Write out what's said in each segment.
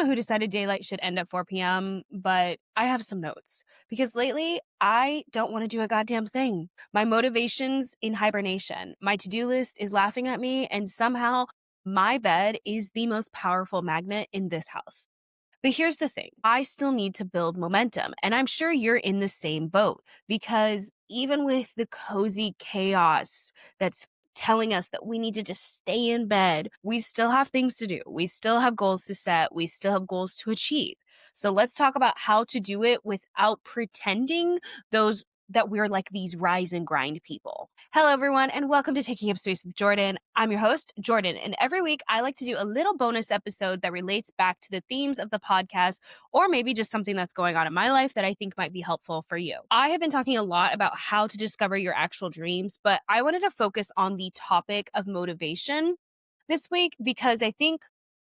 know who decided daylight should end at 4 p.m., but I have some notes because lately I don't want to do a goddamn thing. My motivation's in hibernation. My to-do list is laughing at me, and somehow my bed is the most powerful magnet in this house. But here's the thing. I still need to build momentum, and I'm sure you're in the same boat because even with the cozy chaos that's telling us that we need to just stay in bed, we still have things to do. We still have goals to set. We still have goals to achieve. So let's talk about how to do it without pretending those that we're like these rise and grind people. Hello, everyone, and welcome to Taking Up Space with Jordan. I'm your host, Jordan, and every week I like to do a little bonus episode that relates back to the themes of the podcast, or maybe just something that's going on in my life that I think might be helpful for you. I have been talking a lot about how to discover your actual dreams, but I wanted to focus on the topic of motivation this week because I think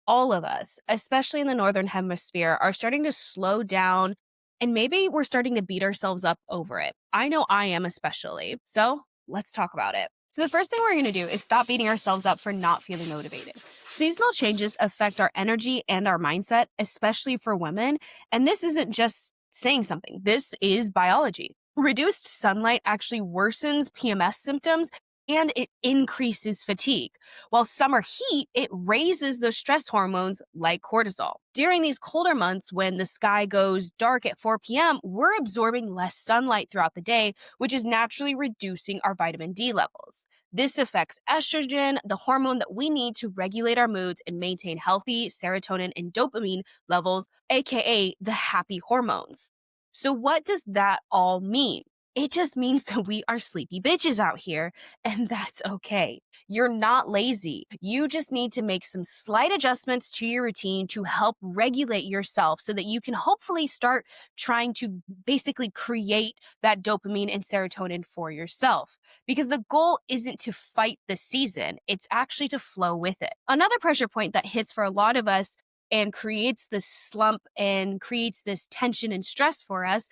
all of us, especially in the Northern Hemisphere, are starting to slow down and maybe we're starting to beat ourselves up over it. I know I am especially. So let's talk about it. So the first thing we're going to do is stop beating ourselves up for not feeling motivated. Seasonal changes affect our energy and our mindset, especially for women. And this isn't just saying something. This is biology. Reduced sunlight actually worsens PMS symptoms and it increases fatigue. While summer heat, it raises those stress hormones like cortisol. During these colder months, when the sky goes dark at 4 p.m., we're absorbing less sunlight throughout the day, which is naturally reducing our vitamin D levels. This affects estrogen, the hormone that we need to regulate our moods and maintain healthy serotonin and dopamine levels, aka the happy hormones. So what does that all mean? It just means that we are sleepy bitches out here, and that's okay. You're not lazy. You just need to make some slight adjustments to your routine to help regulate yourself so that you can hopefully start trying to basically create that dopamine and serotonin for yourself. Because the goal isn't to fight the season, it's actually to flow with it. Another pressure point that hits for a lot of us and creates this slump and creates this tension and stress for us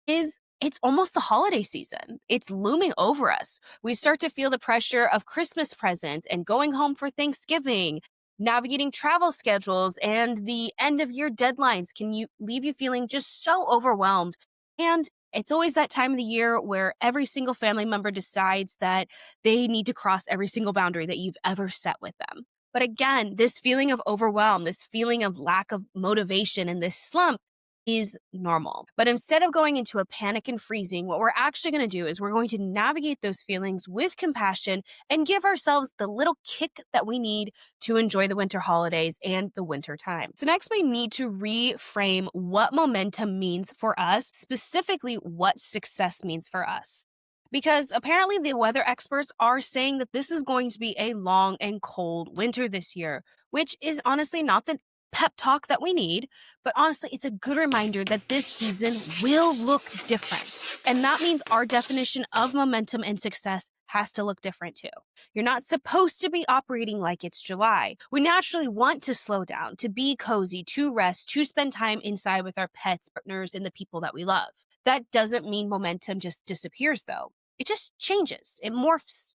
is it's almost the holiday season. It's looming over us. We start to feel the pressure of Christmas presents and going home for Thanksgiving. Navigating travel schedules and the end of year deadlines can leave you feeling just so overwhelmed. And it's always that time of the year where every single family member decides that they need to cross every single boundary that you've ever set with them. But again, this feeling of overwhelm, this feeling of lack of motivation and this slump is normal. But instead of going into a panic and freezing, what we're actually going to do is we're going to navigate those feelings with compassion and give ourselves the little kick that we need to enjoy the winter holidays and the winter time. So next, we need to reframe what momentum means for us, specifically what success means for us. Because apparently the weather experts are saying that this is going to be a long and cold winter this year, which is honestly not the pep talk that we need, but honestly, it's a good reminder that this season will look different. And that means our definition of momentum and success has to look different too. You're not supposed to be operating like it's July. We naturally want to slow down, to be cozy, to rest, to spend time inside with our pets, partners, and the people that we love. That doesn't mean momentum just disappears though. It just changes. It morphs.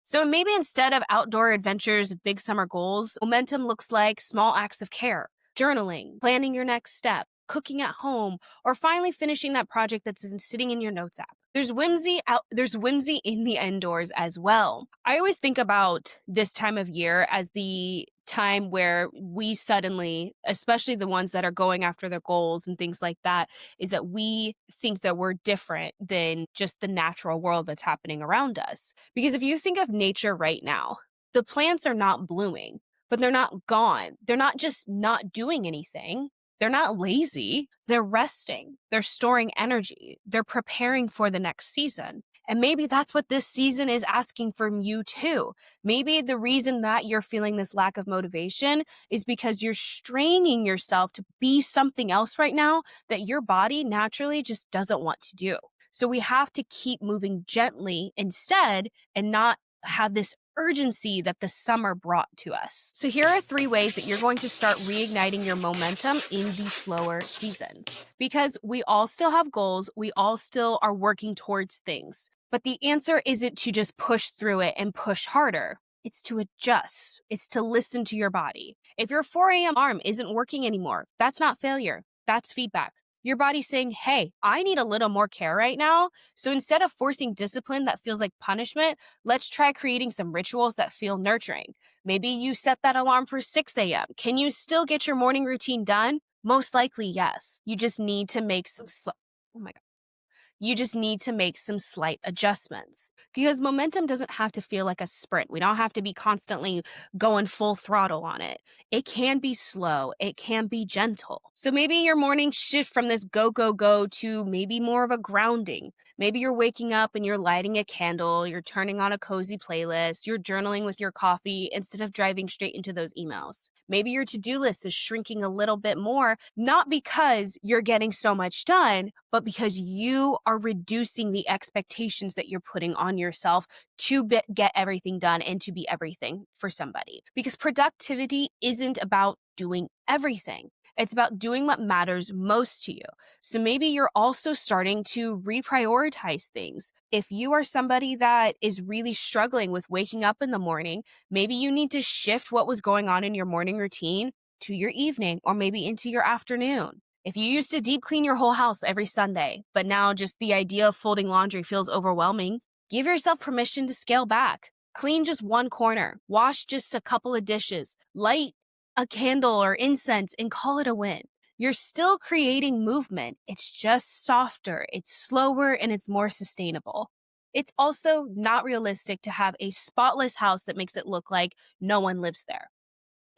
So maybe instead of outdoor adventures, big summer goals, momentum looks like small acts of care, journaling, planning your next step, cooking at home, or finally finishing that project that's sitting in your notes app. There's whimsy in the indoors as well. I always think about this time of year as the time where we suddenly, especially the ones that are going after their goals and things like that, is that we think that we're different than just the natural world that's happening around us. Because if you think of nature right now, the plants are not blooming, but they're not gone. They're not just not doing anything. They're not lazy. They're resting. They're storing energy. They're preparing for the next season. And maybe that's what this season is asking from you too. Maybe the reason that you're feeling this lack of motivation is because you're straining yourself to be something else right now that your body naturally just doesn't want to do. So we have to keep moving gently instead and not have this urgency that the summer brought to us. So here are 3 ways that you're going to start reigniting your momentum in the slower seasons. Because we all still have goals, we all still are working towards things. But the answer isn't to just push through it and push harder. It's to adjust. It's to listen to your body. If your 4 a.m. alarm isn't working anymore, that's not failure. That's feedback. Your body's saying, hey, I need a little more care right now. So instead of forcing discipline that feels like punishment, let's try creating some rituals that feel nurturing. Maybe you set that alarm for 6 a.m. Can you still get your morning routine done? Most likely, yes. You just need to make oh my God. You just need to make some slight adjustments because momentum doesn't have to feel like a sprint. We don't have to be constantly going full throttle on it. It can be slow. It can be gentle. So maybe your mornings shift from this go, go, go to maybe more of a grounding. Maybe you're waking up and you're lighting a candle, you're turning on a cozy playlist, you're journaling with your coffee instead of driving straight into those emails. Maybe your to-do list is shrinking a little bit more, not because you're getting so much done, but because you are reducing the expectations that you're putting on yourself to get everything done and to be everything for somebody. Because productivity isn't about doing everything. It's about doing what matters most to you. So maybe you're also starting to reprioritize things. If you are somebody that is really struggling with waking up in the morning, maybe you need to shift what was going on in your morning routine to your evening or maybe into your afternoon. If you used to deep clean your whole house every Sunday, but now just the idea of folding laundry feels overwhelming, give yourself permission to scale back. Clean just one corner, wash just a couple of dishes, light a candle or incense and call it a win. You're still creating movement. It's just softer, it's slower, and it's more sustainable. It's also not realistic to have a spotless house that makes it look like no one lives there.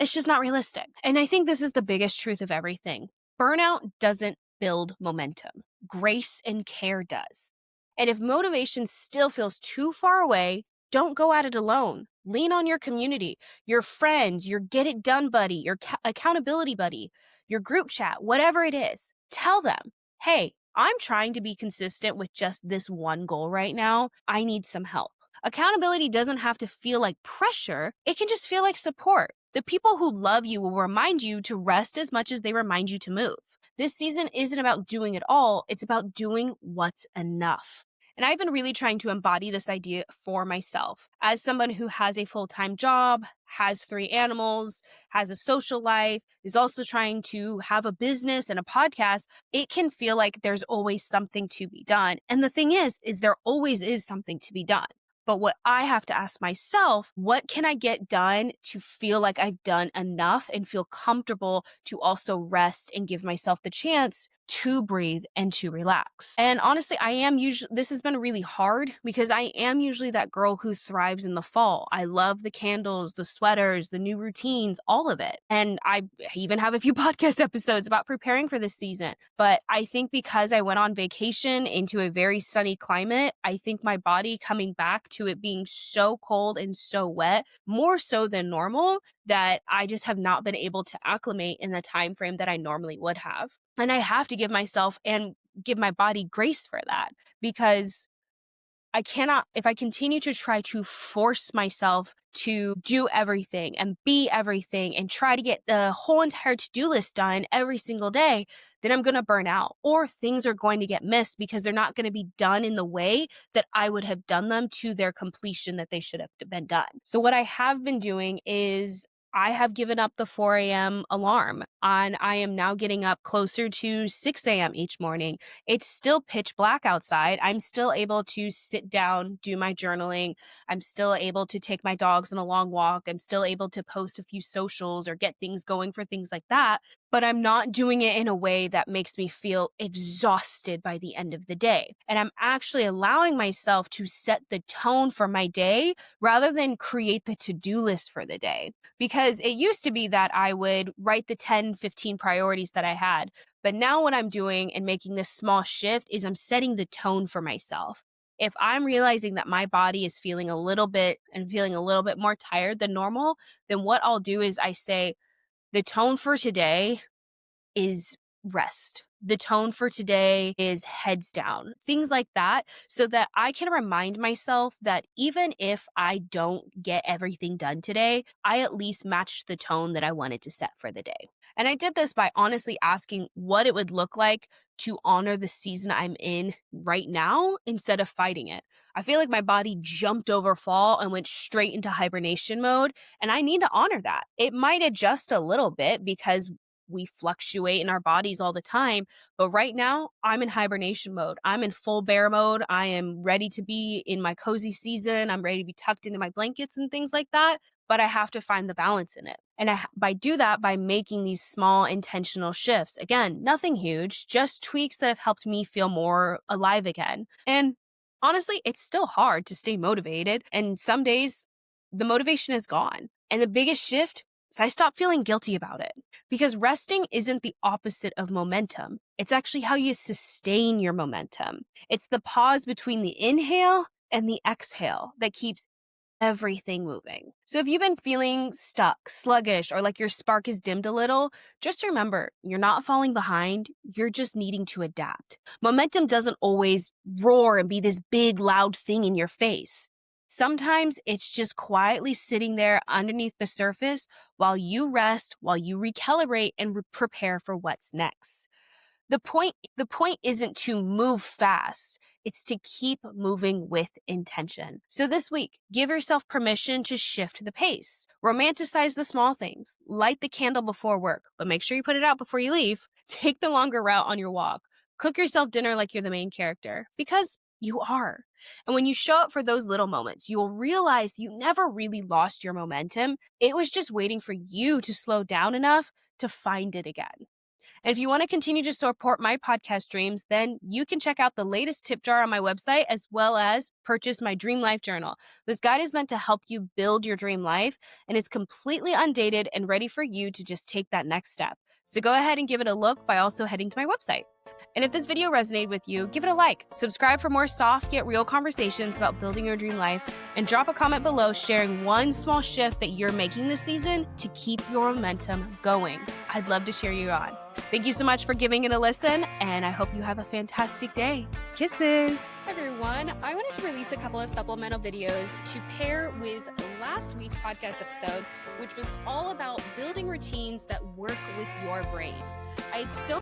It's just not realistic. And I think this is the biggest truth of everything. Burnout doesn't build momentum. Grace and care does. And if motivation still feels too far away, don't go at it alone. Lean on your community, your friends, your get it done buddy, your accountability buddy, your group chat, whatever it is. Tell them, hey, I'm trying to be consistent with just this one goal right now. I need some help. Accountability doesn't have to feel like pressure. It can just feel like support. The people who love you will remind you to rest as much as they remind you to move. This season isn't about doing it all. It's about doing what's enough. And I've been really trying to embody this idea for myself. As someone who has a full-time job, has 3 animals, has a social life, is also trying to have a business and a podcast, it can feel like there's always something to be done. And the thing is there always is something to be done. But what I have to ask myself, what can I get done to feel like I've done enough and feel comfortable to also rest and give myself the chance to breathe and to relax. And honestly, this has been really hard because I am usually that girl who thrives in the fall. I love the candles, the sweaters, the new routines, all of it. And I even have a few podcast episodes about preparing for this season. But I think because I went on vacation into a very sunny climate, I think my body coming back to it being so cold and so wet, more so than normal, that I just have not been able to acclimate in the time frame that I normally would have. And I have to give myself and give my body grace for that because I cannot, if I continue to try to force myself to do everything and be everything and try to get the whole entire to-do list done every single day, then I'm going to burn out or things are going to get missed because they're not going to be done in the way that I would have done them to their completion that they should have been done. So what I have been doing is I have given up the 4 a.m. alarm and I am now getting up closer to 6 a.m. each morning. It's still pitch black outside. I'm still able to sit down, do my journaling. I'm still able to take my dogs on a long walk. I'm still able to post a few socials or get things going for things like that. But I'm not doing it in a way that makes me feel exhausted by the end of the day. And I'm actually allowing myself to set the tone for my day rather than create the to-do list for the day. Because it used to be that I would write the 10, 15 priorities that I had. But now what I'm doing and making this small shift is I'm setting the tone for myself. If I'm realizing that my body is feeling a little bit more tired than normal, then what I'll do is I say, the tone for today is rest. The tone for today is heads down, things like that, so that I can remind myself that even if I don't get everything done today, I at least matched the tone that I wanted to set for the day. And I did this by honestly asking what it would look like to honor the season I'm in right now instead of fighting it. I feel like my body jumped over fall and went straight into hibernation mode, and I need to honor that. It might adjust a little bit because we fluctuate in our bodies all the time, but right now I'm in hibernation mode. I'm in full bear mode. I am ready to be in my cozy season. I'm ready to be tucked into my blankets and things like that, but I have to find the balance in it. And I do that by making these small intentional shifts. Again, nothing huge, just tweaks that have helped me feel more alive again. And honestly, it's still hard to stay motivated. And some days the motivation is gone. And the biggest shift is I stopped feeling guilty about it, because resting isn't the opposite of momentum. It's actually how you sustain your momentum. It's the pause between the inhale and the exhale that keeps everything moving. So if you've been feeling stuck, sluggish, or like your spark is dimmed a little, just remember, you're not falling behind. You're just needing to adapt. Momentum doesn't always roar and be this big, loud thing in your face. Sometimes it's just quietly sitting there underneath the surface while you rest, while you recalibrate and prepare for what's next. The point isn't to move fast. It's to keep moving with intention. So this week, give yourself permission to shift the pace. Romanticize the small things. Light the candle before work, but make sure you put it out before you leave. Take the longer route on your walk. Cook yourself dinner like you're the main character, because you are. And when you show up for those little moments, you'll realize you never really lost your momentum. It was just waiting for you to slow down enough to find it again. And if you want to continue to support my podcast dreams, then you can check out the latest tip jar on my website, as well as purchase my Dream Life Journal. This guide is meant to help you build your dream life, and it's completely undated and ready for you to just take that next step. So go ahead and give it a look by also heading to my website. And if this video resonated with you, give it a like, subscribe for more soft yet real conversations about building your dream life, and drop a comment below sharing one small shift that you're making this season to keep your momentum going. I'd love to cheer you on. Thank you so much for giving it a listen, and I hope you have a fantastic day. Kisses! Hi everyone, I wanted to release a couple of supplemental videos to pair with last week's podcast episode, which was all about building routines that work with your brain. I had so